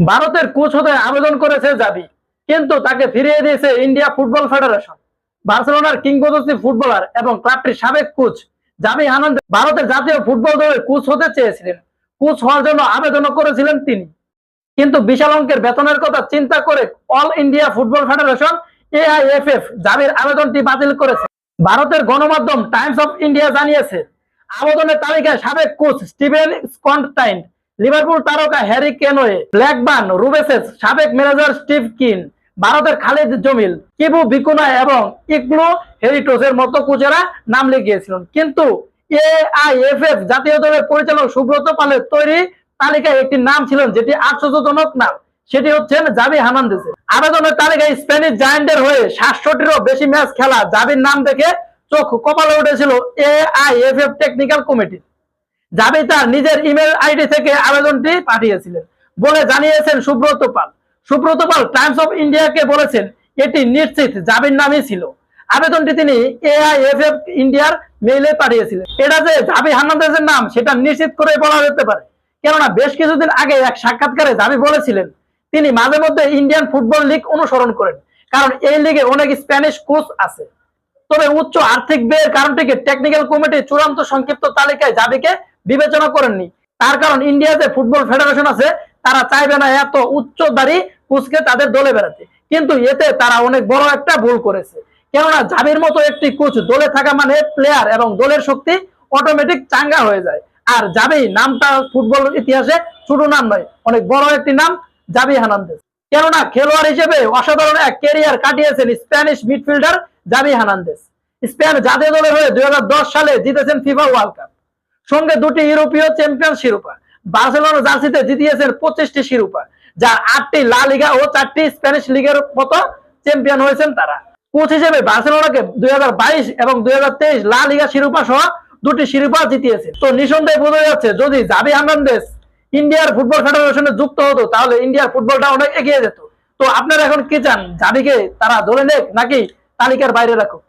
ভারতের কোচ হতে আবেদন করেছে জাভি, কিন্তু তাকে ফিরিয়ে দিয়েছে ইন্ডিয়া ফুটবল ফেডারেশন। বার্সেলোনার কিংবদন্তি ফুটবলার এবং ক্লাবটির সাবেক কোচ জাভি আনন্দ ভারতের জাতীয় ফুটবল দলের কোচ হতে চেয়েছিলেন। কোচ হওয়ার জন্য আবেদনও করেছিলেন তিনি, কিন্তু বিশাল অঙ্কের বেতনের কথা চিন্তা করে All India Football Federation AIFF জাভির আবেদনটি বাতিল করেছে। ভারতের গণমাধ্যম টাইমস অফ ইন্ডিয়া জানিয়েছে, আবেদনের তালিকায় সাবেক কোচ স্টিভেন স্কন্টাইন, লিভারপুল তারকা হ্যারি কেনোয়ে, ব্ল্যাকবার্ন রুবেসেস সাবেক ম্যানেজার স্টিভ কিন, ভারতের খালিদ জমিল, কিবু বিকুনা এবং ইগলু হেরিটোসের মতো কোচেরা নাম লিখিয়েছিলেন। কিন্তু এআইএফএফ জাতীয় দলের পরিচালক সুব্রত পালের তৈরি তালিকায় একটি নাম ছিল যেটি আশ্চর্যজনক নাম, সেটি হচ্ছেন জাভি হার্নান্দেজের। আবেদনের তালিকায় স্প্যানিশ জায়ান্টের হয়ে ৬৭টিরও বেশি ম্যাচ খেলা জাভির নাম দেখে চোখ কপালে উঠেছিল এআইএফএফ টেকনিক্যাল কমিটি। জাভি তার নিজের ইমেল আইডি থেকে আবেদনটি পাঠিয়েছিলেন বলে জানিয়েছেন সুব্রত পাল। সুব্রত পাল টাইমস অফ ইন্ডিয়াকে বলেছেন, এটি নিশ্চিত জাভির নামই ছিল। আবেদনটি তিনি এআইএফএফ ইন্ডিয়ার মেইলে পাঠিয়েছিলেন। এটা যে জাভি হার্নান্দেজের নাম সেটা নিশ্চিত করে বলা যেতে পারে, কেননা বেশ কিছুদিন আগে এক সাক্ষাৎকারে জাভি বলেছিলেন তিনি মাঝে মধ্যে ইন্ডিয়ান ফুটবল লিগ অনুসরণ করেন, কারণ এই লিগে অনেক স্প্যানিশ কোচ আছে। তবে উচ্চ আর্থিক ব্যয়ের কারণটিকে টেকনিক্যাল কমিটি চূড়ান্ত সংক্ষিপ্ত তালিকায় জাভিকে বিবেচনা করেননি। তার কারণ ইন্ডিয়া যে ফুটবল ফেডারেশন আছে তারা চাইবে না এত উচ্চদারী কোচকে তাদের দলে বেড়াতে, কিন্তু এতে তারা অনেক বড় একটা ভুল করেছে। কেননা জাভির মতো একটি কোচ দলে থাকা মানে প্লেয়ার এবং দলের শক্তি অটোমেটিক চাঙ্গা হয়ে যায়। আর জাভি নামটা ফুটবল ইতিহাসে ছোট নাম নয়, অনেক বড় একটি নাম জাভি হার্নান্দেজ। কেননা খেলোয়াড় হিসেবে অসাধারণ এক ক্যারিয়ার কাটিয়েছেন Spanish midfielder Xavi Hernandez. Spain জাতীয় দলের হয়ে ২০১০ সালে জিতেছেন ফিফা ওয়ার্ল্ড কাপ, সঙ্গে দুটি ইউরোপীয় চ্যাম্পিয়ন শিরোপা। বার্সেলোনা জার্সিতে জিতিয়েছেন ২৫টি শিরোপা, যার ৮টি লা লিগা ও ৪টি স্প্যানিশ লিগের মতো চ্যাম্পিয়ন হয়েছেন তারা। কোচ হিসেবে বার্সেলোনাকে ২০২২ এবং ২০২৩ লা লিগা শিরোপা সহ দুটি শিরোপা জিতিয়েছে। তো নিঃসন্দেহে বোঝা যাচ্ছে যদি জাভি হার্নান্দেজ ইন্ডিয়ার ফুটবল ফেডারেশনে যুক্ত হতো তাহলে ইন্ডিয়ার ফুটবলটা অনেক এগিয়ে যেত। তো আপনারা এখন কি চান, জাভিকে তারা ধরে নেক নাকি তালিকার বাইরে রাখুক?